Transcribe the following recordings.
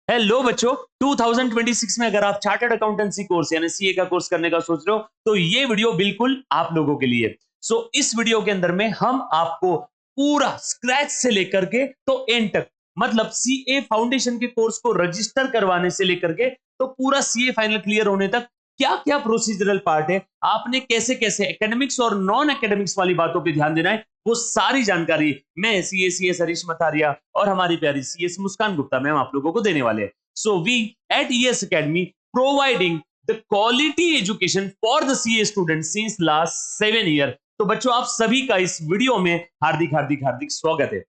Hello बच्चों, 2026 में अगर आप चार्टर्ड अकाउंटेंसी कोर्स यानी सीए का कोर्स करने का सोच रहे हो तो ये वीडियो बिल्कुल आप लोगों के लिए। इस वीडियो के अंदर में हम आपको पूरा स्क्रैच से लेकर के तो एंड तक, मतलब सीए फाउंडेशन के कोर्स को रजिस्टर करवाने से लेकर के तो पूरा सीए फाइनल क्लियर होने तक क्या क्या प्रोसीजरल पार्ट है, आपने कैसे कैसे एकेडमिक्स और नॉन एकेडमिक्स वाली बातों पे ध्यान देना है, वो सारी जानकारी मैं सीएस हरीश मथारिया और हमारी प्यारी सीएस मुस्कान गुप्ता मैम आप लोगों को देने वाले हैं। So we at ES academy providing the quality education for the CA student since last 7 year. तो बच्चों आप सभी का इस वीडियो में हार्दिक हार्दिक हार्दिक स्वागत है।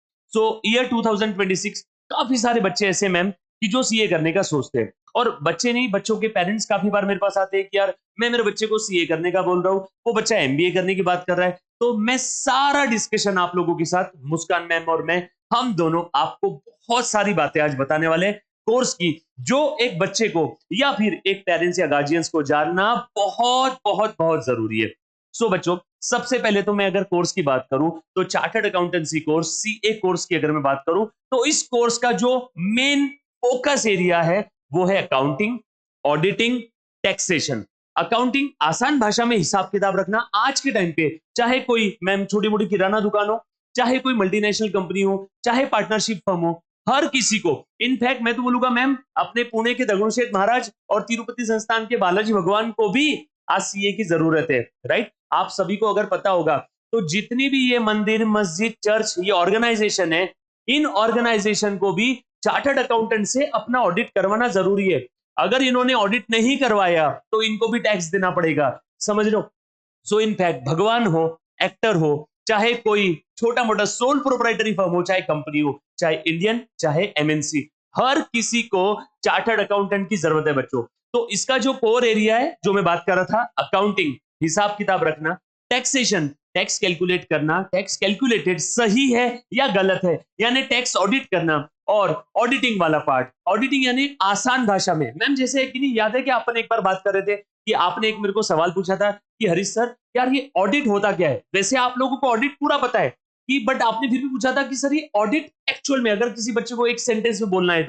ईयर 2026 काफी सारे बच्चे ऐसे मैम कि जो सीए करने का सोचते हैं, और बच्चे नहीं, बच्चों के पेरेंट्स काफी बार मेरे पास आते हैं कि यार मैं मेरे बच्चे को सीए करने का बोल रहा हूँ, वो बच्चा एमबीए करने की बात कर रहा है। तो मैं सारा डिस्कशन आप लोगों के साथ मुस्कान मैम और मैं, हम दोनों आपको बहुत सारी बातें आज बताने वाले हैं कोर्स की, जो एक बच्चे को या फिर एक पेरेंट्स या गार्जियंस को जानना बहुत बहुत बहुत जरूरी है। बच्चों सबसे पहले तो मैं अगर कोर्स की बात करूं तो chartered accountancy course CA course की अगर मैं बात करूं तो इस कोर्स का जो मेन फोकस एरिया है वो है अकाउंटिंग, ऑडिटिंग, टैक्सेशन। अकाउंटिंग आसान भाषा में हिसाब किताब रखना। आज के टाइम पे चाहे कोई मैम छोटी मोटी किराना दुकान हो, चाहे कोई मल्टीनेशनल कंपनी हो, चाहे पार्टनरशिप फर्म हो, हर किसी को, इनफैक्ट मैं तो बोलूंगा मैम अपने पुणे के दगड़ू शेठ महाराज और तिरुपति संस्थान के बालाजी भगवान को भी आज सीए की जरूरत है। राइट, आप सभी को अगर पता होगा तो जितनी भी ये मंदिर, मस्जिद, चर्च, ये ऑर्गेनाइजेशन है, इन ऑर्गेनाइजेशन को भी चार्टर्ड अकाउंटेंट से अपना ऑडिट करवाना जरूरी है। अगर इन्होंने ऑडिट नहीं करवाया तो इनको भी टैक्स देना पड़ेगा, समझ लो। इनफैक्ट भगवान हो, एक्टर हो, चाहे कोई छोटा मोटा सोल प्रोप्राइटरी फर्म हो, चाहे कंपनी हो, चाहे इंडियन चाहे एमएनसी, हर किसी को चार्टर्ड अकाउंटेंट की जरूरत है बच्चों। तो इसका जो कोर एरिया है जो मैं बात कर रहा था, अकाउंटिंग हिसाब किताब रखना, टैक्सेशन टैक्स कैलकुलेट करना, टैक्स कैलकुलेटेड सही है या गलत है यानी टैक्स ऑडिट करना, और ऑडिटिंग वाला पार्ट, ऑडिटिंग यानी आसान भाषा में मैम जैसे कि नहीं, याद है कि अपन एक बार बात कर रहे थे कि आपने एक मेरे को सवाल पूछा था कि हरीश सर यार ये ऑडिट होता क्या है। वैसे आप लोगों को ऑडिट पूरा पता है कि, बट आपने फिर भी पूछा था कि सर ये ऑडिट एक्चुअल में अगर किसी बच्चे को एक सेंटेंस में बोलना है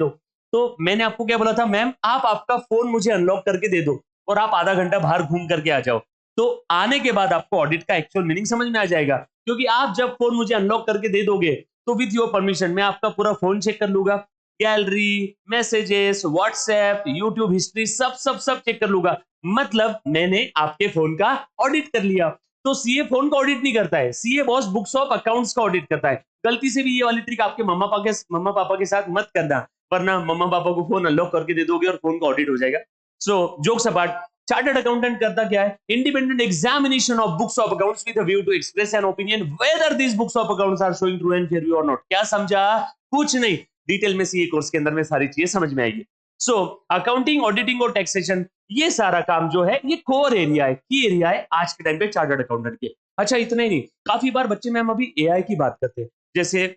तो मैंने आपको क्या बोला था, मैम आप आपका फोन मुझे अनलॉक करके दे दो और आप आधा घंटा बाहर घूम करके आ जाओ, तो आने के बाद आपको ऑडिट का एक्चुअल मीनिंग समझ में आ जाएगा। क्योंकि आप जब फोन मुझे अनलॉक करके दे दोगे तो विद योर परमिशन मैं आपका पूरा फोन चेक कर लूंगा, gallery, messages, WhatsApp, YouTube history, सब सब सब चेक कर लूंगा, मतलब मैंने आपके फोन का ऑडिट कर लिया। तो सीए फोन का ऑडिट नहीं करता है, CA boss books of accounts का ऑडिट करता है। गलती से भी ये वाली ट्रिक आपके मम्मा पापा के साथ मत करना, वरना मम्मा पापा को फोन अनलॉक करके दे दोगे और फोन का ऑडिट हो जाएगा। जोक्स अपार्ट, चार्टर्ड अकाउंटेंट करता क्या है, independent examination of books of accounts with a view to express an opinion whether these books of accounts are showing true and fair view और नॉट। क्या समझा? कुछ नहीं, डिटेल में सीए कोर्स के अंदर में सारी चीजें समझ में आएगी। अकाउंटिंग, ऑडिटिंग और टैक्सेशन, ये सारा काम जो है ये कोर एरिया है, की एरिया है आज के टाइम पे चार्टर्ड अकाउंटेंट के। अच्छा इतना ही नहीं, काफी बार बच्चे मैम अभी एआई की बात करते हैं, जैसे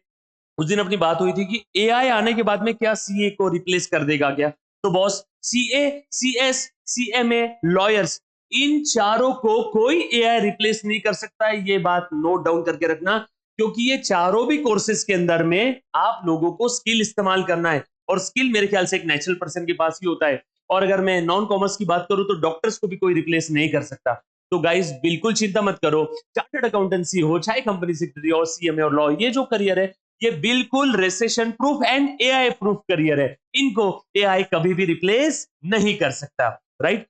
उस दिन अपनी बात हुई थी कि एआई आने के बाद में क्या सीए को रिप्लेस कर देगा क्या। तो boss CA, CS, CMA, lawyers, इन चारों को कोई एआई रिप्लेस नहीं कर सकता है, ये बात नोट डाउन करके रखना। क्योंकि ये चारों भी कोर्सेज के अंदर में आप लोगों को स्किल इस्तेमाल करना है, और स्किल मेरे ख्याल से एक नेचुरल पर्सन के पास ही होता है। और अगर मैं नॉन कॉमर्स की बात करूं तो डॉक्टर्स को भी कोई रिप्लेस नहीं कर सकता। तो गाइस बिल्कुल चिंता मत करो, चार्टर्ड अकाउंटेंसी हो चाहे कंपनी सेक्रेटरी और सीएमए और लॉ, ये जो करियर है ये बिल्कुल recession proof and AI proof career है, इनको एआई कभी भी रिप्लेस नहीं कर सकता। राइट,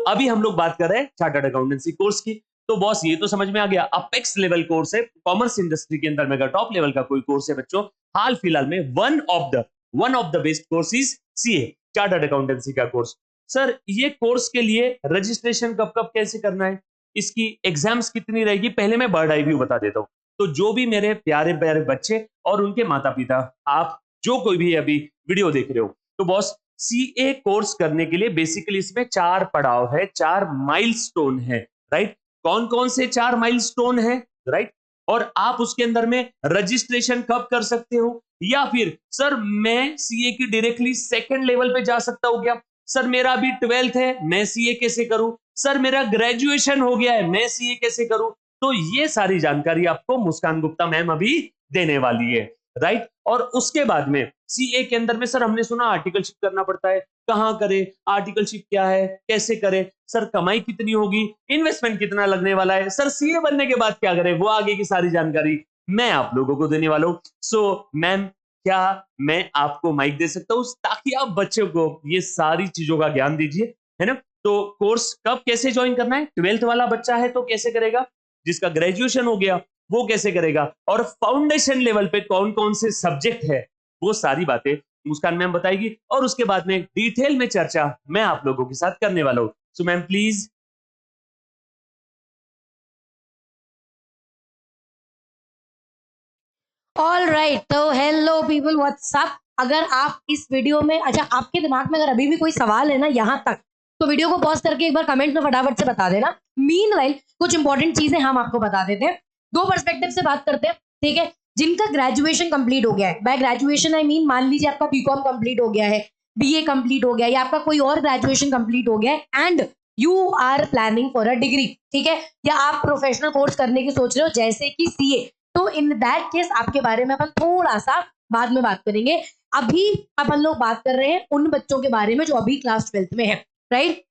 अभी हम लोग बात कर रहे हैं चार्टर्ड अकाउंटेंसी कोर्स की। तो बॉस ये तो समझ में आ गया, अपेक्स लेवल कोर्स है, कॉमर्स इंडस्ट्री के अंदर में अगर टॉप लेवल का कोई कोर्स है बच्चों, हाल फिलहाल में one of the best course is CA, chartered accountancy का कोर्स। सर ये कोर्स के लिए रजिस्ट्रेशन कब कब कैसे करना है, इसकी एग्जाम्स कितनी रहेगी, पहले मैं बर्ड आई व्यू बता देता हूं। तो जो भी मेरे प्यारे प्यारे बच्चे और उनके माता पिता, आप जो कोई भी अभी वीडियो देख रहे हो, तो बॉस सीए कोर्स करने के लिए बेसिकली इसमें 4 पड़ाव है, 4 माइलस्टोन है। राइट, कौन कौन से 4 माइलस्टोन है? राइट, और आप उसके अंदर में रजिस्ट्रेशन कब कर सकते हो, या फिर सर मैं सीए की डायरेक्टली सेकंड लेवल पे जा सकता हूं क्या, सर मेरा अभी 12th है मैं सीए कैसे करूं, सर मेरा ग्रेजुएशन हो गया है मैं सीए कैसे करूं। तो ये सारी जानकारी आपको मुस्कान गुप्ता मैम अभी देने वाली है। राइट। और उसके बाद में सीए के अंदर में सर हमने सुना आर्टिकलशिप करना पड़ता है, कहाँ करें, आर्टिकलशिप क्या है, कैसे करें, सर कमाई कितनी होगी, इन्वेस्टमेंट कितना लगने वाला है, सर सीए बनने के बाद क्या करें, वो आगे की सारी जानकारी मैं आप लोगों को देने वाला हूं। सो मैम, क्या मैं आपको माइक दे सकता हूं ताकि आप बच्चों को ये सारी चीजों का ज्ञान दीजिए, है ना। तो कोर्स कब कैसे ज्वाइन करना है, 12th वाला बच्चा है तो कैसे करेगा, जिसका ग्रेजुएशन हो गया वो कैसे करेगा, और फाउंडेशन लेवल पे कौन कौन से सब्जेक्ट है, वो सारी बातें मुस्कान मैम बताएगी, और उसके बाद में डिटेल में चर्चा मैं आप लोगों के साथ करने वाला हूं। So ma'am please. All right, तो हेलो पीपल, व्हाट्सअप। अगर आप इस वीडियो में, अच्छा आपके दिमाग में अगर अभी भी कोई सवाल है ना यहाँ तक, तो वीडियो को पॉज करके एक बार कमेंट में फटाफट से बता देना। मीनवाइल कुछ इंपॉर्टेंट चीजें हम आपको बता देते हैं, दो पर्सपेक्टिव से बात करते हैं, ठीक है। जिनका ग्रेजुएशन कंप्लीट हो गया है, बाय ग्रेजुएशन आई मीन मान लीजिए आपका बीकॉम कंप्लीट हो गया है, बीए कंप्लीट हो गया, या आपका कोई और ग्रेजुएशन कंप्लीट हो गया है and you are planning for a degree, ठीक है, या आप प्रोफेशनल कोर्स करने की सोच रहे हो जैसे कि सीए, तो इन दैट केस आपके बारे में अपन थोड़ा सा बाद में बात करेंगे। अभी अपन लोग बात कर रहे हैं उन बच्चों के बारे में जो अभी क्लास 12th में है, राइट।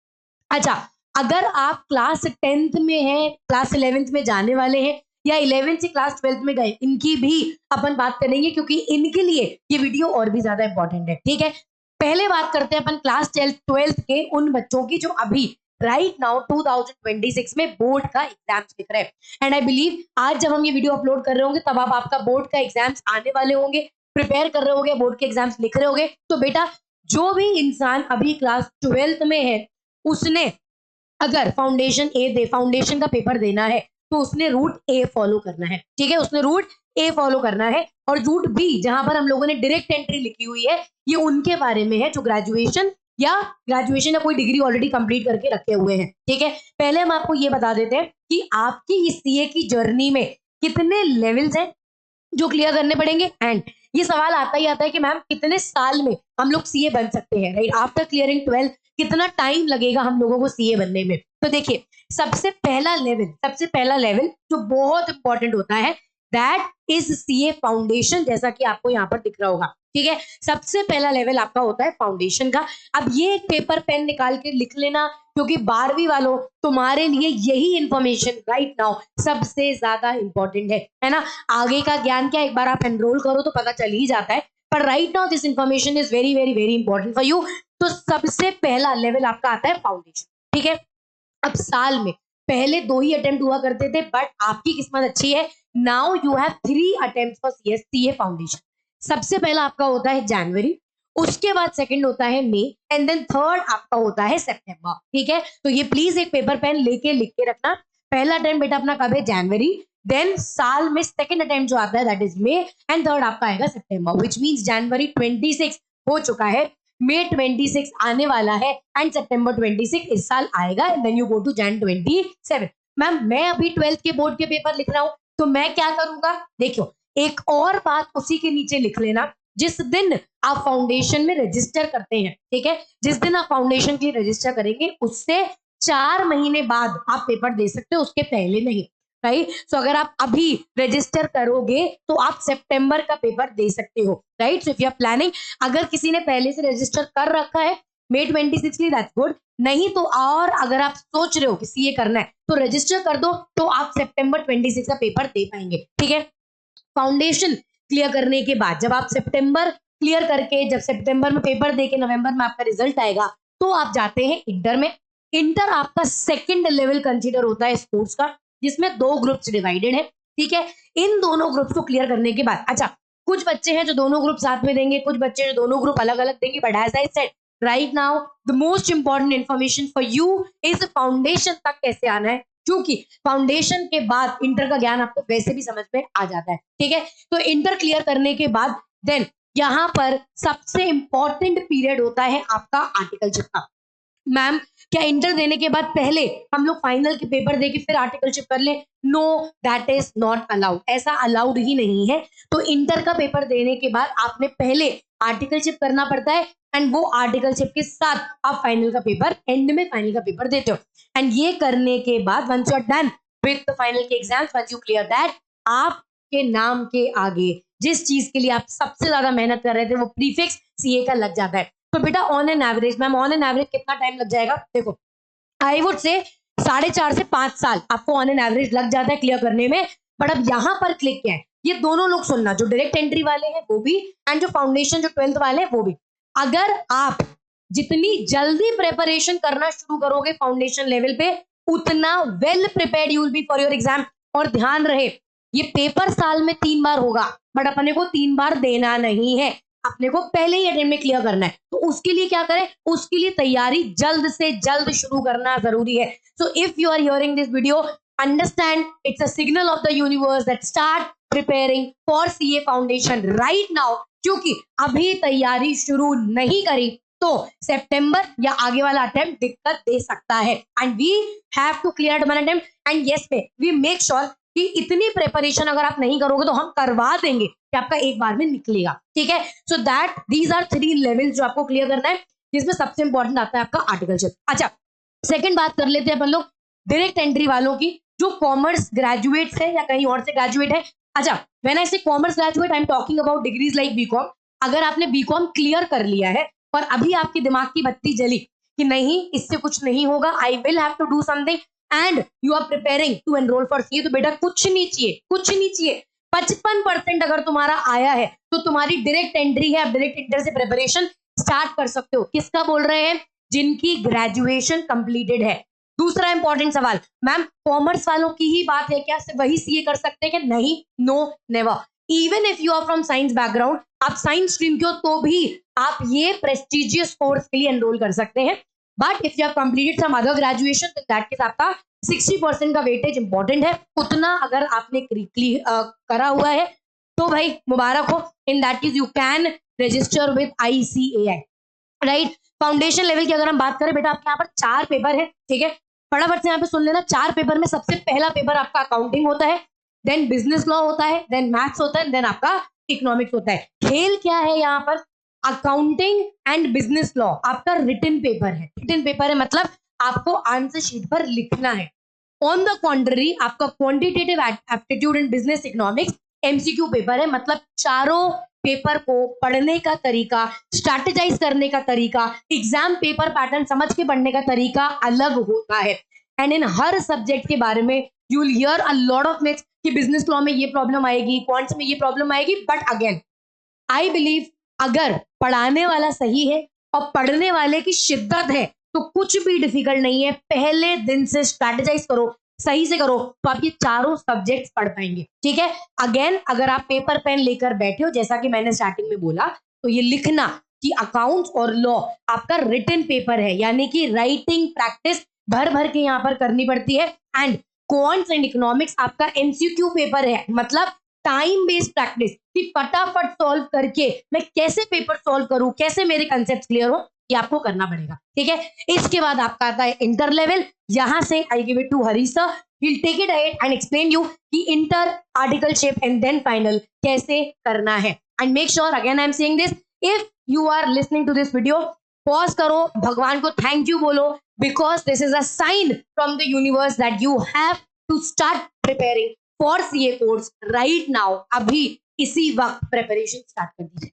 अच्छा, अगर आप क्लास 10th में हैं, क्लास 11th में जाने वाले हैं, या 11th से क्लास 12th में गए, इनकी भी अपन बात करेंगे क्योंकि इनके लिए ये वीडियो और भी ज्यादा इंपॉर्टेंट है, ठीक है। पहले बात करते हैं अपन क्लास 12th के उन बच्चों की जो अभी राइट नाउ 2026 में बोर्ड का एग्जाम लिख रहे हैं। एंड आई बिलीव आज जब हम ये वीडियो अपलोड कर रहे होंगे तब आप आपका बोर्ड का एग्जाम्स आने वाले होंगे, प्रिपेयर कर रहे होंगे, बोर्ड के एग्जाम्स लिख रहे होंगे। तो बेटा, जो भी इंसान अभी क्लास 12th में है, उसने अगर फाउंडेशन ए दे, फाउंडेशन का पेपर देना है, तो उसने रूट ए फॉलो करना है, ठीक है, उसने रूट ए फॉलो करना है। और रूट बी जहां पर हम लोगों ने डायरेक्ट एंट्री लिखी हुई है, ये उनके बारे में है जो ग्रेजुएशन या कोई डिग्री ऑलरेडी कंप्लीट करके रखे हुए हैं, ठीक है। पहले हम आपको ये बता देते हैं कि आपकी इस सीए की जर्नी में कितने लेवल्स हैं जो क्लियर करने पड़ेंगे। एंड ये सवाल आता ही आता है कि मैम कितने साल में हम लोग सीए बन सकते हैं, राइट, आफ्टर क्लियरिंग 12th कितना टाइम लगेगा हम लोगों को सीए बनने में। तो देखिए, सबसे पहला लेवल जो बहुत इंपॉर्टेंट होता है, दैट इज सीए फाउंडेशन, जैसा कि आपको यहाँ पर दिख रहा होगा, ठीक है। सबसे पहला लेवल आपका होता है फाउंडेशन का। अब ये एक पेपर पेन निकाल के लिख लेना, क्योंकि 12वीं वालों तुम्हारे लिए यही इंफॉर्मेशन राइट नाउ सबसे ज्यादा इंपॉर्टेंट है ना। आगे का ज्ञान क्या, एक बार आप एनरोल करो तो पता चल ही जाता है, पर right now this information is very very very important for you. तो सबसे पहला लेवल आपका आता है फाउंडेशन, ठीक है। अब साल में पहले 2 ही अटेम्प्ट हुआ करते थे, बट आपकी किस्मत अच्छी है, now you have 3 attempt for CA foundation. सबसे पहला आपका होता है जनवरी, उसके बाद सेकंड होता है मई, एंड देन थर्ड आपका होता है सितंबर, ठीक है। तो ये प्लीज एक पेपर पेन लेके लिख के रखना। पहला अटेम्प्ट बेटा अपना कब है, जनवरी, देन साल में सेकंड अटेम्प्ट जो आता है that is May, and third आपका आएगा सितंबर, व्हिच मींस जनवरी 26 हो चुका है, मई 26 आने वाला है, एंड सितंबर 26 इस साल आएगा, and then you go to Jan 27। Ma'am मैं अभी 12th के बोर्ड के पेपर लिख रहा हूं, तो मैं क्या करूंगा, देखियो एक और बात उसी के नीचे लिख लेना, जिस दिन आप फाउंडेशन में रजिस्टर करते हैं, ठीक है, जिस दिन आप फाउंडेशन के लिए रजिस्टर करेंगे उससे 4 महीने बाद आप पेपर दे सकते हो, उसके पहले नहीं, राइट। सो अगर आप अभी रजिस्टर करोगे तो आप सितंबर का पेपर दे सकते हो, right. So if you are planning, अगर किसी ने पहले से रजिस्टर कर रखा है मई 26 की, दैट्स गुड, नहीं तो और अगर आप सोच रहे हो कि सीए करना है तो रजिस्टर कर दो, तो आप सितंबर 26 का पेपर दे पाएंगे, ठीक है। फाउंडेशन क्लियर करने के बाद जब आप सितंबर क्लियर करके, जब सितंबर में पेपर देके नवंबर में आपका रिजल्ट आएगा, तो आप जाते हैं इंटर में। इंटर आपका सेकंड लेवल कंसीडर होता है स्पोर्ट्स का, जिसमें 2 ग्रुप्स डिवाइडेड है, ठीक है। इन दोनों ग्रुप्स को क्लियर करने के बाद, अच्छा कुछ बच्चे हैं जो दोनों ग्रुप साथ में देंगे, कुछ बच्चे जो दोनों ग्रुप अलग अलग देंगे, but as I said right now the most important information for you is foundation तक कैसे आना है, क्योंकि फाउंडेशन के बाद इंटर का ज्ञान आपको वैसे भी समझ में आ जाता है, ठीक है। तो इंटर क्लियर करने के बाद देन यहाँ पर सबसे इंपॉर्टेंट पीरियड होता है आपका आर्टिकलशिप का। मैम क्या इंटर देने के बाद पहले हम लोग फाइनल के पेपर देके फिर आर्टिकलशिप कर ले, know that is not allowed, ऐसा अलाउड ही नहीं है। तो इंटर का पेपर देने के बाद आपने पहले आर्टिकलशिप करना पड़ता है, एंड वो आर्टिकलशिप के साथ आप फाइनल का पेपर, एंड में फाइनल का पेपर देते हो। एंड ये करने के बाद once you are done with the final के exams, once you clear that, आपके नाम के आगे जिस चीज के लिए आप सबसे ज्यादा मेहनत कर रहे थे वो प्रीफिक्स सीए का लग जाता है। तो बेटा on an average, ma'am on an average कितना टाइम लग जाएगा? देखो आई वुड से 4.5 से 5 साल आपको ऑन एन एवरेज लग जाता है क्लियर करने में। बट अब यहाँ पर क्लिक क्या है, ये दोनों लोग सुनना, जो डायरेक्ट एंट्री वाले हैं वो भी, एंड जो फाउंडेशन जो 12th वाले हैं वो भी। अगर आप जितनी जल्दी प्रिपरेशन करना शुरू करोगे फाउंडेशन लेवल पे, उतना well prepared you will be for your exam. और ध्यान रहे ये पेपर साल में 3 बार होगा, बट अपने को 3 बार देना नहीं है, अपने को पहले ही अटेम्प्ट में क्लियर करना है। तो उसके लिए क्या करें, उसके लिए तैयारी जल्द से जल्द शुरू करना जरूरी है। So if you are hearing this video, understand it's a signal of the universe that start preparing for CA foundation right now. क्योंकि अभी तैयारी शुरू नहीं करी तो सितंबर या आगे वाला अटेम्प्ट दिक्कत दे सकता है, and we have to clear one attempt, and yes पे वी मेक श्योर कि इतनी प्रिपरेशन अगर आप नहीं करोगे तो हम करवा देंगे कि आपका एक बार में निकलेगा, ठीक है। So that these are 3 levels जो आपको क्लियर करना है, जिसमें सबसे इंपॉर्टेंट आता है आपका आर्टिकलशिप। अच्छा, सेकंड बात कर लेते हैं अपन लोग डायरेक्ट एंट्री वालों की, जो कॉमर्स ग्रेजुएट्स है या कहीं और से ग्रेजुएट है। अच्छा, when I say commerce graduate I am talking about degrees like BCom. अगर आपने बीकॉम क्लियर कर लिया है और अभी आपके दिमाग की बत्ती जली कि नहीं इससे कुछ नहीं होगा, I will have to do something, and you are preparing to enroll for CA, तो बेटा कुछ नहीं चाहिए, कुछ नहीं चाहिए। 55% अगर तुम्हारा आया है तो तुम्हारी डायरेक्ट एंट्री है, डायरेक्ट एंट्री से प्रिपरेशन स्टार्ट कर सकते हो। किसका बोल रहे हैं? जिनकी ग्रेजुएशन कंप्लीटेड है। दूसरा इंपॉर्टेंट सवाल, मैम कॉमर्स वालों की ही बात है क्या, सिर्फ वही सीए कर सकते हैं क्या? नहीं, no never. Even if you are from science background, आप साइंस स्ट्रीम के हो तो भी आप ये प्रेस्टिजियस कोर्स के लिए एनरोल कर सकते हैं। But if you have completed some other graduation, तो दैट केस आपका 60% का वेटेज इंपॉर्टेंट है। उतना अगर आपने करा हुआ है तो भाई मुबारक हो, in that case you can register with ICAI, right. Foundation level की अगर हम बात करें बेटा, आपके यहाँ पर 4 पेपर है, ठीक है। फटाफट से यहाँ पे सुन लेना, 4 पेपर में सबसे पहला पेपर आपका अकाउंटिंग होता है, देन बिजनेस लॉ होता है, देन मैथ्स होता है, देन आपका इकोनॉमिक्स होता है। खेल क्या है यहाँ पर, अकाउंटिंग एंड बिजनेस लॉ आपका रिटन पेपर है। रिटन पेपर है मतलब आपको आंसर शीट पर लिखना है। ऑन द कॉन्ट्ररी आपका quantitative aptitude and business economics MCQ paper है, मतलब चारों पेपर को पढ़ने का तरीका, स्ट्रैटेजाइज करने का तरीका, एग्जाम पेपर पैटर्न समझ के पढ़ने का तरीका अलग होता है। एंड इन हर सब्जेक्ट के बारे में you will hear a lot of myths कि बिजनेस लॉ में ये प्रॉब्लम आएगी, क्वांट्स में ये प्रॉब्लम आएगी। बट अगेन आई बिलीव अगर पढ़ाने वाला सही है और पढ़ने वाले की शिद्दत है तो कुछ भी डिफिकल्ट नहीं है। पहले दिन से स्ट्रैटेजाइज करो, सही से करो, तो आप ये चारों सब्जेक्ट्स पढ़ पाएंगे, ठीक है। अगेन अगर आप पेपर पेन लेकर बैठे हो, जैसा कि मैंने स्टार्टिंग में बोला, तो ये लिखना कि अकाउंट्स और लॉ आपका रिटन पेपर है, यानी कि राइटिंग प्रैक्टिस भर भर के यहाँ पर करनी पड़ती है। एंड क्वांट्स एंड इकोनॉमिक्स आपका MCQ पेपर है, मतलब टाइम बेस्ड प्रैक्टिस कि फटाफट सॉल्व करके मैं कैसे पेपर सॉल्व करूं, कैसे मेरे कंसेप्ट क्लियर हो, ये आपको करना पड़ेगा, ठीक है। इसके बाद आपका आता है इंटर लेवल। यहां से I give it to Hari sir, he will take it ahead and explain you कि inter, articleship and then final कैसे करना है। And make sure, again I am saying this, if you are listening to this video, pause करो, भगवान को thank you बोलो, because this is a sign from the universe that you have to start preparing for CA course right now. अभी इसी वक्त preparation start कर दीजिए।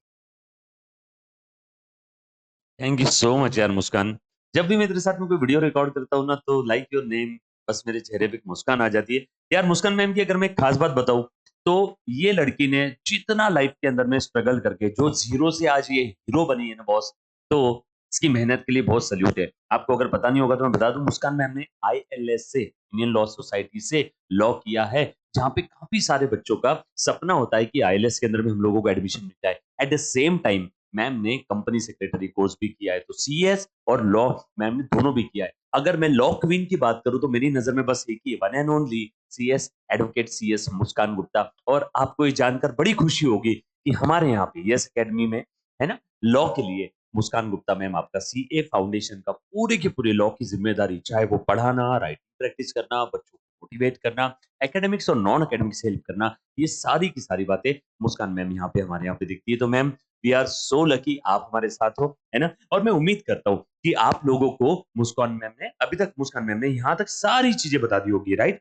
Thank you so much यार मुस्कान। जब भी मैं तेरे साथ में कोई वीडियो रिकॉर्ड करता हूँ ना, तो लाइक योर नेम, बस मेरे चेहरे पे एक मुस्कान आ जाती है यार। मुस्कान मैम की अगर मैं एक खास बात बताऊं, तो ये लड़की ने जितना लाइफ के अंदर में स्ट्रगल करके जो जीरो से आज ये हीरो बनी है ना बॉस, तो इसकी मेहनत के लिए बहुत सल्यूट है। आपको अगर पता नहीं होगा तो मैं बता दूं, मुस्कान मैम ने ILS से, इंडियन लॉ सोसाइटी से लॉ किया है, जहाँ पे काफी सारे बच्चों का सपना होता है कि ILS के अंदर में हम लोगों को एडमिशन मिल जाए। At the same time ma'am ने कंपनी सेक्रेटरी कोर्स भी किया है, तो CS और लॉ मैम ने दोनों भी किया है। अगर मैं लॉ क्वीन की बात करूं तो मेरी नजर में बस एक ही है, one and only CS advocate CS मुस्कान गुप्ता। और आपको ये जानकर बड़ी खुशी होगी कि हमारे यहाँ पे यस एकेडमी में, है ना, लॉ के लिए मुस्कान गुप्ता मैम आपका CA फाउंडेशन का पूरे के पूरे लॉ की जिम्मेदारी, चाहे वो पढ़ाना, राइटिंग प्रैक्टिस करना, बच्चों को मोटिवेट करना, एकेडमिक्स और नॉन एकेडमिक्स हेल्प करना, ये सारी की सारी बातें मुस्कान मैम यहाँ पे हमारे यहाँ पे दिखती है। तो ma'am we are so lucky आप हमारे साथ हो, है ना। और मैं उम्मीद करता हूँ कि आप लोगों को मुस्कान मैम ने यहाँ तक सारी चीजें बता दी होगी, राइट,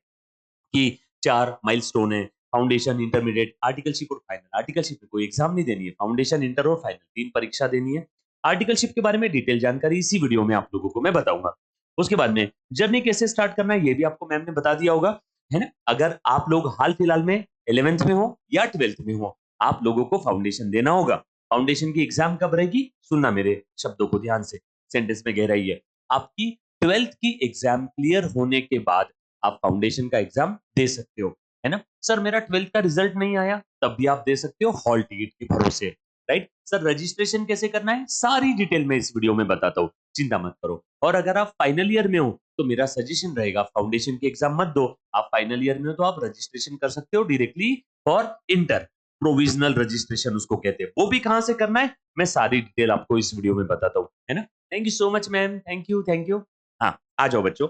कि 4 माइलस्टोन है, फाउंडेशन, इंटरमीडिएट, आर्टिकलशिप और फाइनल। आर्टिकलशिप में कोई एग्जाम नहीं देनी है, फाउंडेशन, इंटर और फाइनल 3 परीक्षा देनी है। आर्टिकलशिप के बारे में डिटेल जानकारी इसी वीडियो में आप लोगों को मैं बताऊंगा। उसके बाद में जर्नी कैसे स्टार्ट करना है ये भी आपको मैम ने बता दिया होगा, है ना। अगर आप लोग हाल फिलहाल में 11th में हो या 12th में हो, आप लोगों को फाउंडेशन देना होगा। फाउंडेशन की एग्जाम कब रहेगी, सुनना मेरे शब्दों को ध्यान से, सेंटेंस में गहराई है। आपकी 12th की एग्जाम क्लियर होने के बाद आप फाउंडेशन का एग्जाम दे सकते हो, है ना। सर मेरा 12th का रिजल्ट नहीं आया, तब भी आप दे सकते हो हॉल टिकट के भरोसे, राइट। सर रजिस्ट्रेशन कैसे करना है, सारी डिटेल में इस वीडियो में बताता हूँ, चिंता मत करो। और अगर आप फाइनल ईयर में हो तो मेरा सजेशन रहेगा फाउंडेशन की एग्जाम मत दो। आप फाइनल ईयर में हो तो आप रजिस्ट्रेशन कर सकते हो directly for inter, provisional registration उसको कहते हैं। वो भी कहां से करना है मैं सारी डिटेल आपको इस वीडियो में बताता हूँ, है ना। Thank you so much ma'am, thank you thank you. हाँ आ जाओ बच्चों।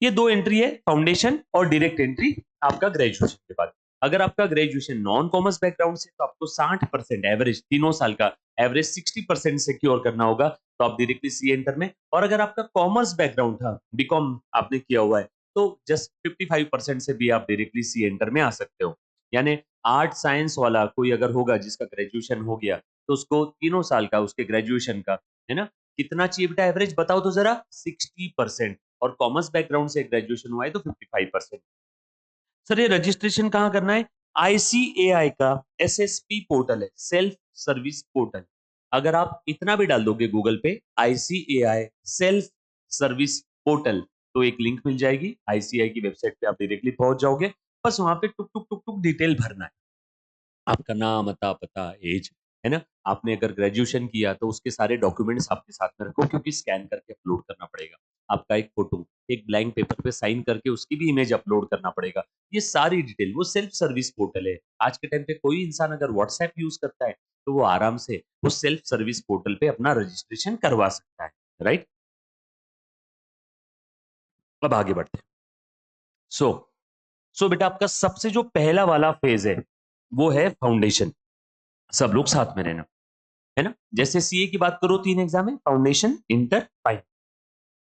ये 2 एंट्री है, फाउंडेशन और डायरेक्ट एंट्री आपका ग्रेजुएशन के बाद। अगर आपका ग्रेजुएशन नॉन कॉमर्स बैकग्राउंड से तो आपको 60% एवरेज, तीनों साल का एवरेज 60% सिक्योर करना होगा, तो आप डायरेक्टली सी एंटर में। और अगर आपका कॉमर्स बैकग्राउंड था, बीकॉम आपने किया हुआ है, तो जस्ट 55% से भी आप डायरेक्टली सी एंटर में आ सकते हो। यानी आर्ट साइंस वाला कोई अगर होगा जिसका ग्रेजुएशन हो गया, तो उसको तीनों साल का उसके ग्रेजुएशन का, है ना, कितना चाहिए बेटा एवरेज बताओ तो जरा, 60%। और कॉमर्स बैकग्राउंड से ग्रेजुएशन हुआ है तो 55%। सर ये रजिस्ट्रेशन कहाँ करना है, आईसीएआई का एसएसपी पोर्टल है, सेल्फ सर्विस पोर्टल। अगर आप इतना भी डाल दोगे गूगल पे आईसीएआई सेल्फ सर्विस पोर्टल, तो एक लिंक मिल जाएगी, आईसीआई की वेबसाइट पे आप डायरेक्टली पहुंच जाओगे। बस वहां पे टुक टुक टुक टुक डिटेल भरना है, आपका नाम, अता, पता, एज, है ना। आपने अगर ग्रेजुएशन किया तो उसके सारे डॉक्यूमेंट्स आपके साथ में रखो, क्योंकि स्कैन करके अपलोड करना पड़ेगा। आपका एक फोटो एक ब्लैंक पेपर पे साइन करके उसकी भी इमेज अपलोड करना पड़ेगा। ये सारी डिटेल, वो सेल्फ सर्विस पोर्टल है। आज के टाइम पे कोई इंसान अगर व्हाट्सएप यूज करता है तो वो आराम से वो सेल्फ सर्विस पोर्टल पे अपना रजिस्ट्रेशन करवा सकता है, राइट। अब आगे बढ़ते हैं। सो बेटा आपका सबसे जो पहला वाला फेज है वो है फाउंडेशन। सब लोग साथ में रहना, है ना। जैसे सीए की बात करो, 3 एग्जाम है, फाउंडेशन, इंटर, फाइनल।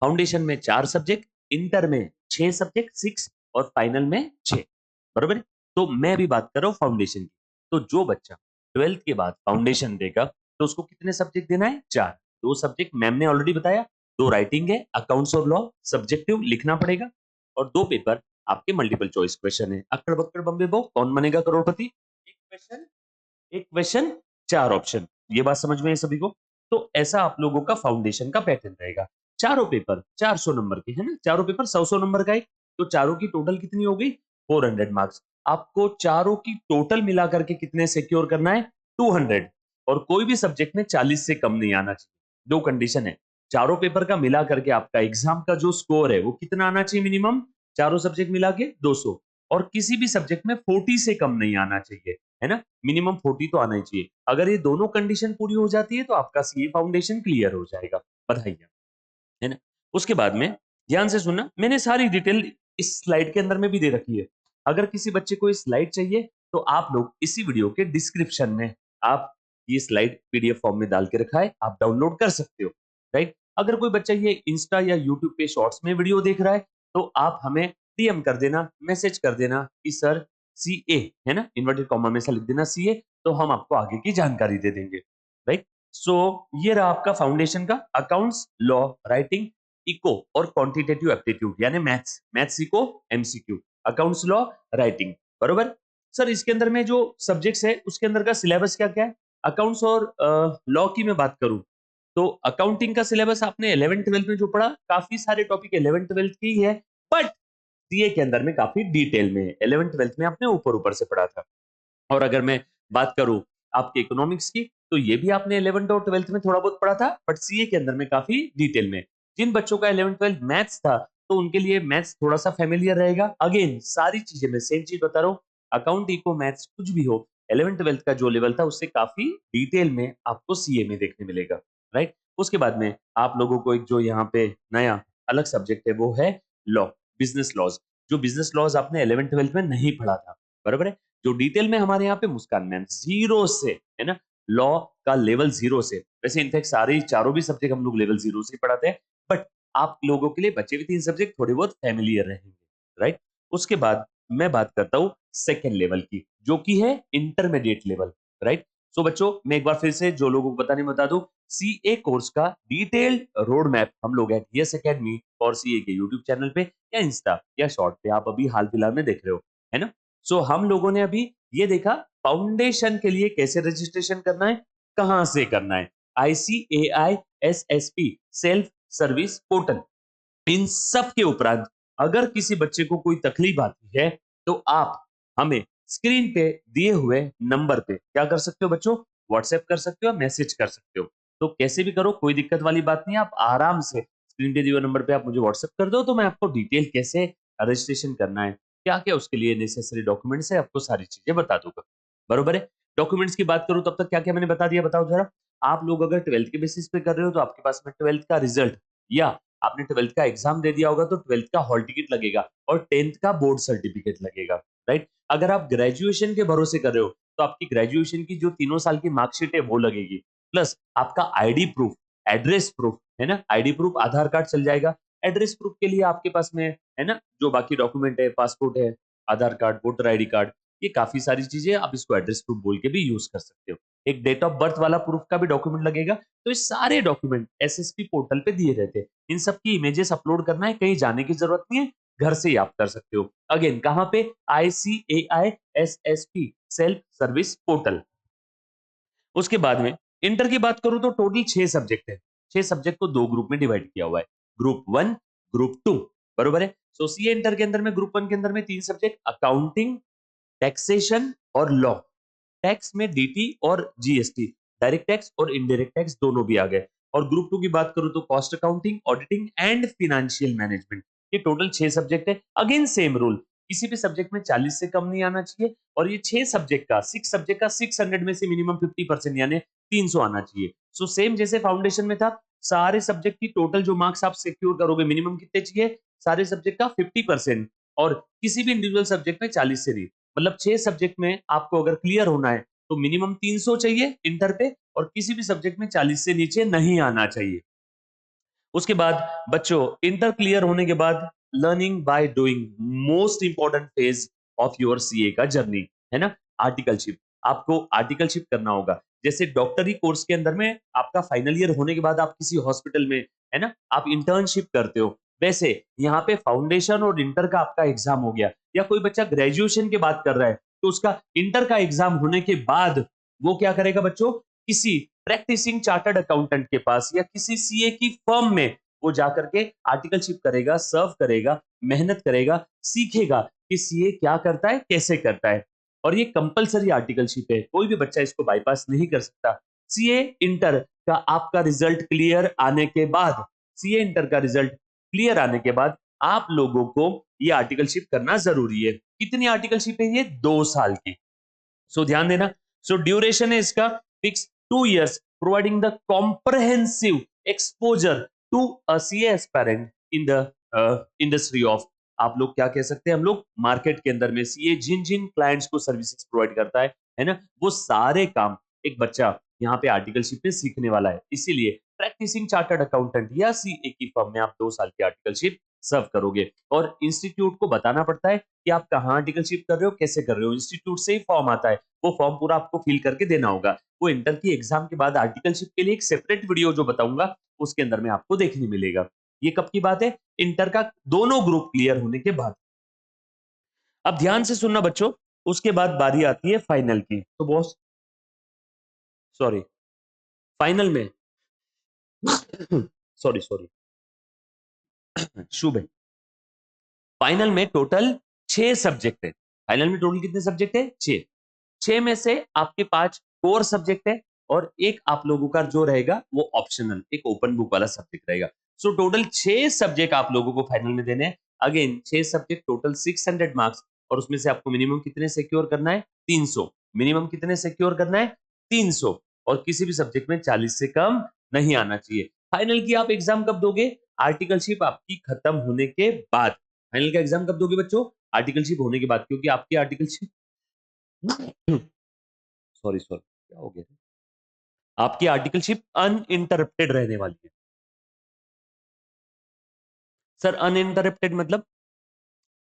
फाउंडेशन में 4 सब्जेक्ट, इंटर में 6 सब्जेक्ट 6, और फाइनल में 6, बरोबर है। तो मैं भी बात कर रहा हूं फाउंडेशन की। तो जो बच्चा 12th के बाद फाउंडेशन देगा तो उसको कितने सब्जेक्ट देना है, 4। 2 सब्जेक्ट मैम ने ऑलरेडी बताया, 2 राइटिंग है, अकाउंट्स और लॉ, सब्जेक्टिव लिखना पड़ेगा, और 2 पेपर आपके मल्टीपल चॉइस क्वेश्चन है। अक्कड़ बक्कड़ बम्बे बो, कौन बनेगा करोड़पति, एक क्वेश्चन 4 ऑप्शन। ये बात समझ में है सभी को। तो ऐसा आप लोगों का फाउंडेशन का पैटर्न रहेगा। चारों पेपर 400 नंबर के, है ना, चारों पेपर 100 नंबर का एक, तो चारों की टोटल कितनी हो गई, 400 मार्क्स। आपको चारों की टोटल मिला करके कितने सिक्योर करना है, 200। और कोई भी सब्जेक्ट में 40 से कम नहीं आना चाहिए। 2 कंडीशन है, चारों पेपर का मिला करके आपका एग्जाम का जो स्कोर है वो कितना आना चाहिए, मिनिमम चारों सब्जेक्ट मिला के 200। और किसी भी सब्जेक्ट में 40 से कम नहीं आना चाहिए, है ना, मिनिमम 40 तो आना ही चाहिए। अगर ये दोनों कंडीशन पूरी हो जाती है तो आपका सीए फाउंडेशन क्लियर हो जाएगा, बधाई, है ना। उसके बाद में ध्यान से सुनना, मैंने सारी डिटेल इस स्लाइड के अंदर में भी दे रखी है। अगर किसी बच्चे को ये स्लाइड चाहिए तो आप लोग इसी वीडियो के डिस्क्रिप्शन में आप ये स्लाइड पीडीएफ फॉर्म में डाल के रखा है, आप डाउनलोड कर सकते हो, राइट। अगर कोई बच्चा ये इंस्टा या यूट्यूब पे शॉर्ट्स में वीडियो देख रहा है तो आप हमें डीएम कर देना, मैसेज कर देना कि सर सीए, है ना, इन्वर्टेड कॉमा में से लिख देना सीए, तो हम आपको आगे की जानकारी दे देंगे, राइट। सो ये रहा आपका फाउंडेशन का, अकाउंट्स, लॉ, राइटिंग, इको और क्वांटिटेटिव एप्टीट्यूड, यानी maths eco, MCQ, accounts, law, writing, बरोबर। सर इसके अंदर में जो सब्जेक्ट्स है उसके अंदर का सिलेबस क्या क्या है। अकाउंट्स और लॉ की मैं बात करूं तो अकाउंटिंग का सिलेबस आपने 11th 12th में जो पढ़ा, काफी सारे टॉपिक 11th 12th की ही है, बट सीए के अंदर में काफी डिटेल में 11th 12th में आपने ऊपर ऊपर से पढ़ा था। और अगर मैं बात करूं आपके इकोनॉमिक्स की, तो ये भी आपने 11th और 12th में थोड़ा बहुत पढ़ा था, बट सीए के अंदर में काफी डिटेल में। जिन बच्चों का 11th 12th मैथ्स था तो उनके लिए मैथ्स थोड़ा सा फेमिलियर रहेगा। अगेन सारी चीजें मैं सेम चीज बता रहा हूँ, अकाउंट, इको, मैथ्स कुछ भी हो, 11th 12th का जो लेवल था उससे काफी डिटेल में आपको सीए में देखने मिलेगा, राइट। उसके बाद में आप लोगों को एक जो यहाँ पे नया अलग सब्जेक्ट है वो है लॉ, बिजनेस लॉज। जो बिजनेस लॉज आपने 11th 12th में नहीं पढ़ा था, बराबर है। जो डिटेल में हमारे यहाँ पे मुस्कान मैम जीरो से, है ना, लॉ का लेवल 0 से, वैसे इनफैक्ट सारे चारों भी सब्जेक्ट हम लोग लेवल 0 से पढ़ाते हैं, बट आप लोगों के लिए बचे हुए 3 सब्जेक्ट थोड़े बहुत फैमिलियर रहेंगे, राइट। उसके बाद मैं बात करता हूं सेकेंड लेवल की, जो कि है इंटरमीडिएट लेवल, राइट। सो बच्चों, मैं एक बार फिर से जो लोगों को पता नहीं बता दूं, सीए कोर्स का डिटेल्ड रोड मैप हम लोग एट यस एकेडमी और सीए के यूट्यूब चैनल पे या इंस्टा या शॉर्ट पे आप अभी हाल फिलहाल में देख रहे हो, है ना। सो हम लोगों ने अभी ये देखा फाउंडेशन के लिए कैसे रजिस्ट्रेशन करना है, कहां से करना है, ICAI SSP self service portal. इन सब के उपरांत अगर किसी बच्चे को कोई तकलीफ आती है तो आप हमें स्क्रीन पे दिए हुए नंबर पे क्या कर सकते हो बच्चों, व्हाट्सएप कर सकते हो, मैसेज कर सकते हो। तो कैसे भी करो, कोई दिक्कत वाली बात नहीं है, आप आराम से स्क्रीन पे दिए हुए नंबर पे आप मुझे व्हाट्सएप कर दो, तो मैं आपको डिटेल कैसे रजिस्ट्रेशन करना है, क्या क्या उसके लिए नेसेसरी डॉक्यूमेंट्स है, आपको सारी चीजें बता दूंगा। बरोबर है। डॉक्यूमेंट्स की बात करूं तब तक क्या क्या मैंने बता दिया, बताओ जरा। आप लोग अगर 12th के बेसिस पे कर रहे हो तो आपके पास में 12th का रिजल्ट या आपने 12th का एग्जाम दे दिया होगा तो 12th का हॉल टिकट लगेगा और 10th का बोर्ड सर्टिफिकेट लगेगा, राइट। अगर आप ग्रेजुएशन के भरोसे कर रहे हो तो आपकी ग्रेजुएशन की जो 3 साल की मार्कशीट है वो लगेगी, प्लस आपका आईडी प्रूफ, एड्रेस प्रूफ, है ना, आईडी प्रूफ आधार कार्ड चल जाएगा। एड्रेस प्रूफ के लिए आपके पास में, है ना, जो बाकी डॉक्यूमेंट है, पासपोर्ट है, आधार कार्ड, वोटर आईडी कार्ड, ये काफी सारी चीजें आप इसको एड्रेस प्रूफ बोल के भी यूज कर सकते हो। एक डेट ऑफ बर्थ वाला प्रूफ का भी डॉक्यूमेंट लगेगा। तो ये सारे डॉक्यूमेंट एसएसपी पोर्टल पे दिए रहते हैं। इन सब की इमेजेस अपलोड करना है, कहीं जाने की जरूरत नहीं है, घर से ही आप कर सकते हो। अगेन कहां पे, ICAI SSP self service portal. उसके बाद में इंटर की बात करूं तो टोटल 6 सब्जेक्ट है। 6 सब्जेक्ट को 2 ग्रुप में डिवाइड किया हुआ है, ग्रुप 1, ग्रुप 2, बरोबर है। सो सीए इंटर के अंदर में ग्रुप 1 के अंदर में 3 सब्जेक्ट, अकाउंटिंग, टैक्सेशन और लॉ। टैक्स में डीटी और जीएसटी, डायरेक्ट टैक्स और इनडायरेक्ट टैक्स दोनों भी आ गए। और ग्रुप 2 की बात करूं तो cost accounting, auditing and financial management. ये टोटल 6 सब्जेक्ट है। अगेन सेम रूल, किसी भी सब्जेक्ट में 40 से कम नहीं आना चाहिए, और ये 6 सब्जेक्ट का 600 में से मिनिमम 50% यानी 300 आना चाहिए। सो सेम जैसे फाउंडेशन में था, सारे सब्जेक्ट की टोटल जो मार्क्स आप सिक्योर करोगे मिनिमम कितने चाहिए, सारे सब्जेक्ट का 50%, और किसी भी इंडिविजुअल सब्जेक्ट में 40 से नहीं। मतलब 6 सब्जेक्ट में आपको अगर क्लियर होना है तो मिनिमम 300 चाहिए इंटर पे, और किसी भी सब्जेक्ट में 40 से नीचे नहीं आना चाहिए। उसके बाद बच्चों, इंटर क्लियर होने के बाद learning by doing, most important phase of your CA का जर्नी, है ना, आर्टिकलशिप। आपको आर्टिकलशिप करना होगा। जैसे डॉक्टरी कोर्स के अंदर में आपका फाइनल ईयर होने के बाद आप किसी हॉस्पिटल में, है ना, आप इंटर्नशिप करते हो, वैसे यहाँ पे फाउंडेशन और इंटर का आपका एग्जाम हो गया। या कोई बच्चा ग्रेजुएशन की बात कर रहा है तो उसका इंटर का एग्जाम होने के बाद वो क्या करेगा बच्चों, किसी प्रैक्टिसिंग चार्टर्ड अकाउंटेंट के पास या किसी सीए की फर्म में वो जाकर के आर्टिकलशिप करेगा, सर्व करेगा, मेहनत करेगा, सीखेगा कि सीए क्या करता है, कैसे करता है। और ये कंपलसरी आर्टिकलशिप है, कोई भी बच्चा इसको बाईपास नहीं कर सकता। सीए इंटर का आपका रिजल्ट क्लियर आने के बाद, सीए इंटर का रिजल्ट क्लियर आने के बाद आप लोगों को ये आर्टिकलशिप करना जरूरी है। कितनी आर्टिकलशिप है ये, 2 साल की। सो ध्यान देना। सो ड्यूरेशन है इसका fix 2 years, providing the comprehensive exposure to a CA aspirant in the industry of, आप लोग क्या कह सकते हैं, हम लोग मार्केट के अंदर में सीए जिन जिन क्लाइंट्स को सर्विसेज प्रोवाइड करता है ना, वो सारे काम एक बच्चा यहाँ पे आर्टिकलशिप में सीखने वाला है। इसीलिए प्रैक्टिसिंग चार्टर्ड अकाउंटेंट या सीए की फर्म में आप 2 साल की आर्टिकलशिप सर्व करोगे। और इंस्टीट्यूट को बताना पड़ता है कि आप कहाँ आर्टिकलशिप कर रहे हो, कैसे कर रहे हो, इंस्टीट्यूट से ही फॉर्म आता है, वो फॉर्म पूरा आपको फिल करके देना होगा। वो इंटर की एग्जाम के बाद आर्टिकलशिप के लिए एक सेपरेट वीडियो जो बताऊंगा उसके अंदर में आपको देखने मिलेगा। ये कब की बात है, इंटर का दोनों ग्रुप क्लियर होने के बाद। अब ध्यान से सुनना बच्चों, उसके बाद बारी आती है फाइनल की। तो बॉस, सॉरी, फाइनल में सॉरी सॉरी शुभ है, फाइनल में टोटल 6 सब्जेक्ट है। फाइनल में टोटल कितने सब्जेक्ट है, 6 में से आपके 5 कोर सब्जेक्ट है और एक आप लोगों का जो रहेगा वो ऑप्शनल, एक ओपन बुक वाला सब्जेक्ट रहेगा। सो टोटल 6 सब्जेक्ट आप लोगों को फाइनल में देने हैं। अगेन 6 सब्जेक्ट टोटल 600 मार्क्स, और उसमें से आपको मिनिमम कितने सिक्योर करना है, 300। मिनिमम कितने सिक्योर करना है, 300, और किसी भी सब्जेक्ट में 40 से कम नहीं आना चाहिए। फाइनल की आप एग्जाम कब दोगे, आर्टिकलशिप आपकी खत्म होने के बाद। फाइनल का एग्जाम कब दोगे बच्चों, आर्टिकलशिप होने के बाद, क्योंकि आपकी आर्टिकलशिप सॉरी सॉरी क्या हो गया, आपकी आर्टिकलशिप अनइंटरप्टेड रहने वाली है। सर अनइंटरप्टेड मतलब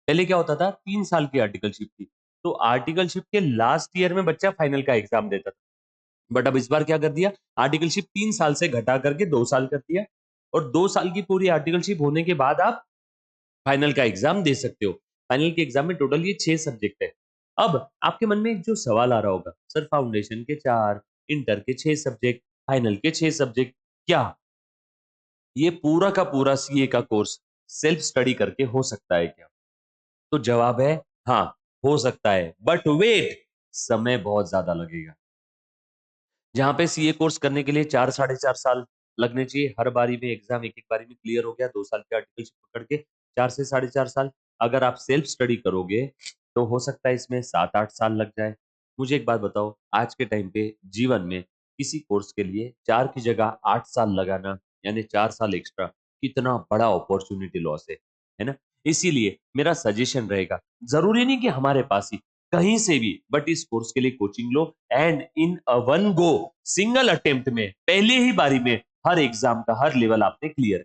पहले क्या होता था, 3 साल की आर्टिकलशिप थी, तो आर्टिकलशिप के लास्ट ईयर में बच्चा फाइनल का एग्जाम देता था। बट अब इस बार क्या कर दिया, आर्टिकलशिप 3 साल से घटा करके 2 साल कर दिया, और 2 साल की पूरी आर्टिकलशिप होने के बाद आप फाइनल का एग्जाम दे सकते हो। फाइनल के एग्जाम में टोटल ये 6 सब्जेक्ट है। अब आपके मन में एक जो सवाल आ रहा होगा, सर फाउंडेशन के 4, इंटर के 6 सब्जेक्ट, फाइनल के 6 सब्जेक्ट, क्या ये पूरा का पूरा सीए का कोर्स सेल्फ स्टडी करके हो सकता है क्या? तो जवाब है हाँ, हो सकता है, बट वेट, समय बहुत ज्यादा लगेगा। जहाँ पे सीए कोर्स करने के लिए 4 साढ़े 4 साल लगने चाहिए, हर बारी में एग्जाम एक-एक बारी में क्लियर हो गया, 2 साल के आर्टिकलशिप पकड़ के 4 से साढ़े 4 साल। अगर आप सेल्फ स्टडी करोगे, तो हो सकता है इसमें 7-8 साल लग जाए। मुझे एक बात बताओ, आज के टाइम पे जीवन में किसी कोर्स के लिए 4 की जगह 8 साल लगाना, यानी 4 साल एक्स्ट्रा, कितना बड़ा अपॉर्च्युनिटी लॉस है ना? इसीलिए मेरा सजेशन रहेगा, ज़रूरी नहीं कि हमारे पास ही, कहीं से भी, बट इस कोर्स के लिए coaching low, and in a one go, single attempt में, पहले ही बारी में हर एग्जाम का हर लेवल आपने क्लियर।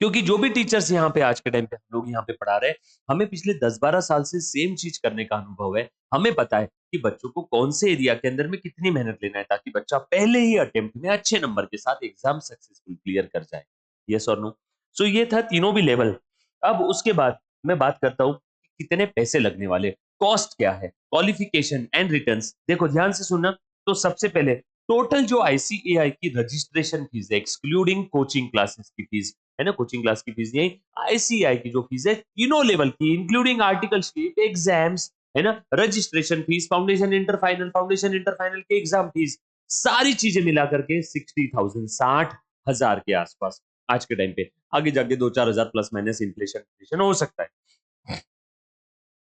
क्योंकि जो भी टीचर्स यहाँ पे आज के टाइम पे हम लोग यहाँ पे पढ़ा रहे हैं, हमें पिछले 10-12 साल से सेम चीज करने का अनुभव है। हमें पता है कि बच्चों को कौन से एरिया के अंदर में कितनी मेहनत लेना है, ताकि बच्चा पहले ही अटेम्प्ट में अच्छे नंबर के साथ एग्जाम सक्सेसफुल क्लियर कर जाए। यस और नो? सो ये था तीनों भी लेवल। अब उसके बाद मैं बात करता हूँ कि कितने पैसे लगने वाले, कॉस्ट क्या है, क्वालिफिकेशन एंड रिटर्न्स। देखो ध्यान से सुनना। तो सबसे पहले टोटल जो आईसीएआई की रजिस्ट्रेशन फीस है, एक्सक्लूडिंग कोचिंग क्लासेस की फीस, है ना, कोचिंग क्लास की फीस नहीं, आईसीआई की जो फीस है तीनों लेवल की, इंक्लूडिंग आर्टिकलशिप, एग्जाम्स, है ना, registration fees, foundation inter final के एग्जाम फीस, सारी चीजें मिला करके 60,000, 60,000 के आसपास आज के टाइम पे। आगे जाके 2-4 हजार प्लस माइनस इन्फ्लेशन हो सकता है।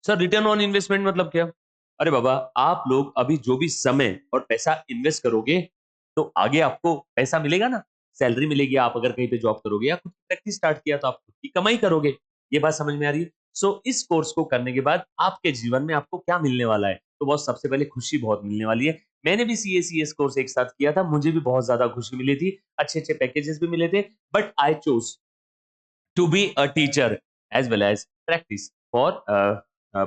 सर रिटर्न ऑन इन्वेस्टमेंट मतलब क्या? अरे बाबा, आप लोग अभी जो भी समय और पैसा इन्वेस्ट करोगे, तो आगे आपको पैसा मिलेगा ना, सैलरी मिलेगी। आप अगर कहीं पे जॉब करोगे या खुद प्रैक्टिस स्टार्ट किया, तो आप खुद की कमाई करोगे। ये बात समझ में आ रही है? सो इस कोर्स को करने के बाद आपके जीवन में आपको क्या मिलने वाला है? तो बॉस, सबसे पहले खुशी बहुत मिलने वाली है। मैंने भी सीएसीएस कोर्स एक साथ किया था, मुझे भी बहुत ज्यादा खुशी मिली थी, अच्छे-अच्छे पैकेजेस भी मिले थे, but I chose to be a teacher as well as practice for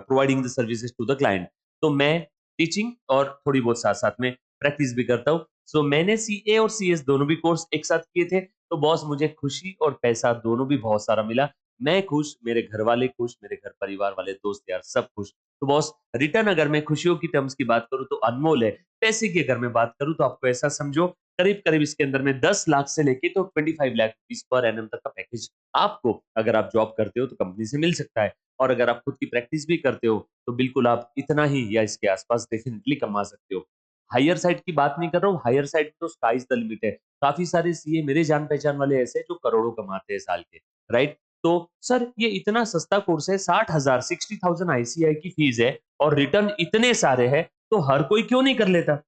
providing the services to the client। तो मैं टीचिंग और थोड़ी बहुत साथ साथ में प्रैक्टिस भी करता हूँ। सो मैंने सीए और सीएस दोनों भी कोर्स एक साथ किए थे, तो बॉस मुझे खुशी और पैसा दोनों भी बहुत सारा मिला। मैं खुश, मेरे घर वाले खुश, मेरे घर परिवार वाले, दोस्त यार सब खुश। तो बॉस, रिटर्न अगर मैं खुशियों की टर्म्स की बात करूँ तो अनमोल है। पैसे की अगर मैं बात करूँ तो आपको ऐसा समझो, करीब करीब इसके अंदर में 10 लाख से लेके तो 25 लाख रुपीज पर एनम तक का पैकेज आपको, अगर आप जॉब करते हो तो कंपनी से मिल सकता है, और अगर आप खुद की प्रैक्टिस भी करते हो तो बिल्कुल आप इतना ही या इसके आसपास डेफिनेटली कमा सकते हो। हायर साइड की बात नहीं कर रहा हूँ, हायर साइड तो स्काई इज द लिमिट है। काफी सारे सीए मेरे जान पहचान वाले ऐसे हैं जो करोड़ों कमाते हैं साल के, राइट? तो सर ये इतना सस्ता कोर्स है, 60,000, 60,000 आईसीआई की फीस है, और रिटर्न इतने सारे हैं, तो हर कोई क्यों नहीं कर लेता?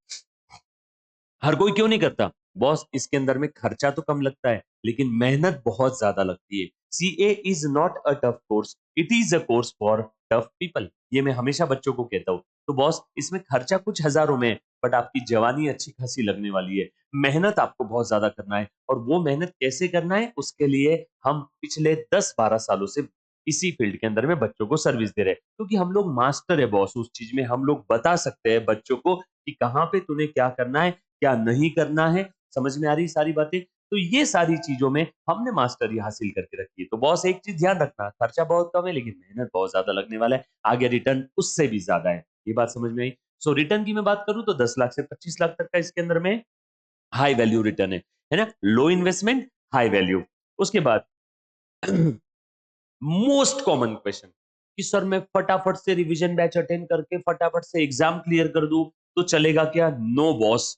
हर कोई क्यों नहीं करता? बॉस, इसके अंदर में खर्चा तो कम लगता है, लेकिन मेहनत बहुत ज्यादा लगती है। CA is not a tough course, it is a course for tough people. ये मैं हमेशा बच्चों को कहता हूँ। तो बॉस, इसमें खर्चा कुछ हजारों में है, बट आपकी जवानी अच्छी खासी लगने वाली है। मेहनत आपको बहुत ज्यादा करना है, और वो मेहनत कैसे करना है, उसके लिए हम पिछले 10-12 सालों से इसी फील्ड के अंदर में बच्चों को सर्विस दे रहे हैं, क्योंकि हम लोग मास्टर है बॉस उस चीज में। हम लोग बता सकते हैं बच्चों को कि कहाँ पे तूने क्या करना है, क्या नहीं करना है। समझ में आ रही सारी बातें? तो ये सारी चीजों में हमने मास्टरी हासिल करके रखी है। तो बॉस, एक चीज ध्यान रखना, खर्चा बहुत कम है, लेकिन मेहनत बहुत ज्यादा लगने वाला है। आगे रिटर्न उससे भी ज्यादा है। ये बात समझ में आई? सो रिटर्न की मैं बात करूं तो 10 लाख से 25 लाख तक का इसके अंदर में हाई वैल्यू रिटर्न है ना? लो इन्वेस्टमेंट, हाई वैल्यू। उसके बाद मोस्ट कॉमन क्वेश्चन कि सर मैं फटाफट से रिवीजन बैच अटेंड करके फटाफट से एग्जाम क्लियर कर दूं तो चलेगा क्या? No boss,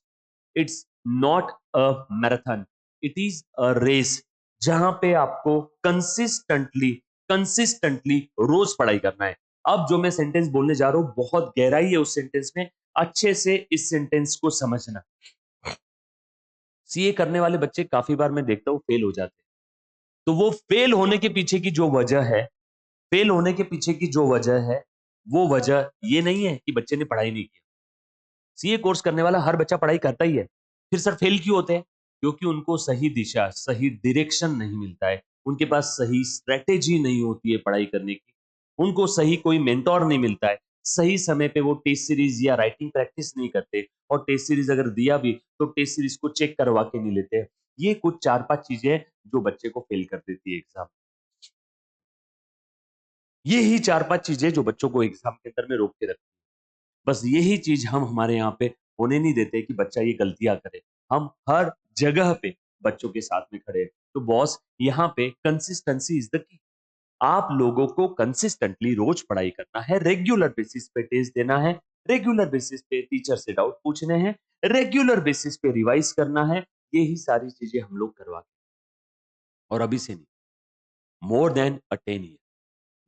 it's not a marathon, it is a race, जहां पे आपको कंसिस्टेंटली कंसिस्टेंटली रोज पढ़ाई करना है। अब जो मैं सेंटेंस बोलने जा रहा हूं, बहुत गहराई है उस सेंटेंस में, अच्छे से इस सेंटेंस को समझना। सीए करने वाले बच्चे काफी बार मैं देखता हूं फेल हो जाते हैं। तो वो फेल होने के पीछे की जो वजह है, फेल होने के पीछे की जो वजह है, वो वजह ये नहीं है कि बच्चे ने पढ़ाई नहीं की। सीए कोर्स करने वाला हर बच्चा पढ़ाई करता ही है। फिर सर फेल क्यों होते हैं? क्योंकि उनको सही दिशा, सही डायरेक्शन नहीं मिलता है। उनके पास सही स्ट्रेटेजी नहीं होती है पढ़ाई करने की, उनको सही कोई मेंटोर नहीं मिलता है, सही समय पे वो टेस्ट सीरीज या राइटिंग प्रैक्टिस नहीं करते, और टेस्ट सीरीज अगर दिया भी तो टेस्ट सीरीज को चेक करवा के नहीं लेते। ये कुछ 4-5 चीजें हैं जो बच्चे को फेल कर देती है एग्जाम। ये ही 4-5 चीजें जो बच्चों को एग्जाम के अंदर में रोक के रखती है। बस यही चीज हम हमारे यहाँ पे होने नहीं देते कि बच्चा ये गलतियां करे। हम हर जगह पे बच्चों के साथ में खड़े हैं। तो बॉस, यहाँ पे कंसिस्टेंसी इज द की। आप लोगों को कंसिस्टेंटली रोज पढ़ाई करना है, रेगुलर बेसिस पे टेस्ट देना है, रेगुलर बेसिस पे टीचर से डाउट पूछने हैं, रेगुलर बेसिस पे रिवाइज करना है। यही सारी चीजें हम लोग करवाते हैं। और अभी से नहीं, मोर देन अ 10 ईयर,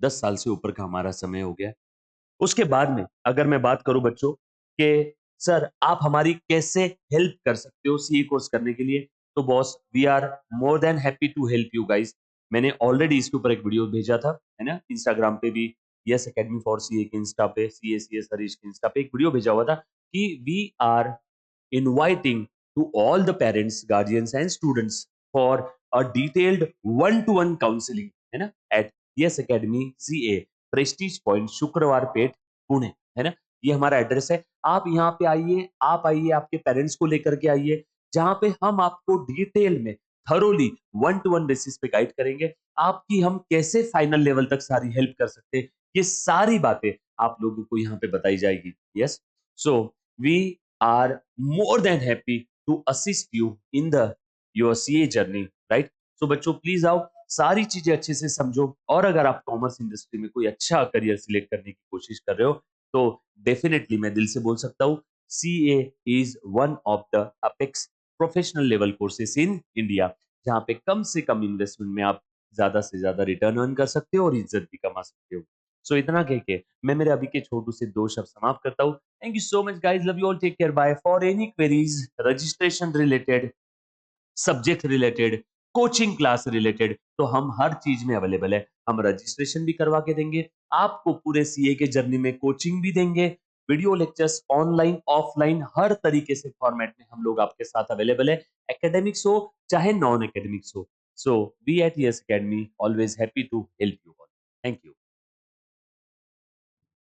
10 साल से ऊपर का हमारा समय हो गया है। उसके बाद में अगर मैं बात करूं बच्चों कि सर आप हमारी कैसे हेल्प कर सकते हो सीए कोर्स करने के लिए, तो boss, we are more than happy to help you guys. मैंने ऑलरेडी इसके ऊपर एक वीडियो भेजा था, है ना, इंस्टाग्राम पे भी, यस एकेडमी फॉर सीए के इंस्टा पे, सीएस हरीश के इंस्टा पे एक वीडियो भेजा हुआ था कि we are inviting to all the parents, guardians and students for a detailed one-to-one counseling, है ना, at Yes Academy CA, Prestige point, शुक्रवार पेट, पुणे, है ना। ये हमारा एड्रेस है। आप यहाँ पे आइए, आप आइए, आपके पेरेंट्स को लेकर के आइए, जहाँ पे हम आपको डिटेल में thoroughly one two one basis पे गाइड करेंगे। आपकी हम कैसे फाइनल लेवल तक सारी हेल्प कर सकते हैं, ये सारी बातें आप लोगों को यहाँ पे बताई जाएगी। Yes, so we are more than happy to assist you in the your CA journey, right? So बच्चों प्लीज आओ, सारी चीजें अच्छे से समझो, और अगर आप कॉमर्स इंडस्ट्री में कोई अच्छा करियर सिलेक्ट करने की कोशिश कर रहे हो तो डेफिनेटली मैं दिल से बोल सकता हूँ, CA is one of the apex professional level courses in India, जहाँ पे कम से कम इन्वेस्टमेंट में आप ज्यादा से ज्यादा रिटर्न अर्न कर सकते हो और इज्जत भी कमा सकते हो। सो इतना कह के मैं मेरे अभी के छोटू से 2 शब्द समाप्त करता हूँ। Thank you so much, guys. Love you all. Take care. Bye. For any queries, registration related, subject related, coaching class related, तो हम हर चीज में अवेलेबल है। हम रजिस्ट्रेशन भी करवा के देंगे, आपको पूरे सीए के जर्नी में कोचिंग भी देंगे, वीडियो लेक्चर्स ऑनलाइन ऑफलाइन हर तरीके से फॉर्मेट में हम लोग आपके साथ अवेलेबल है, एकेडमिक्स हो चाहे नॉन एकेडमिक्स हो। So we at yes academy always happy to help you all. Thank you.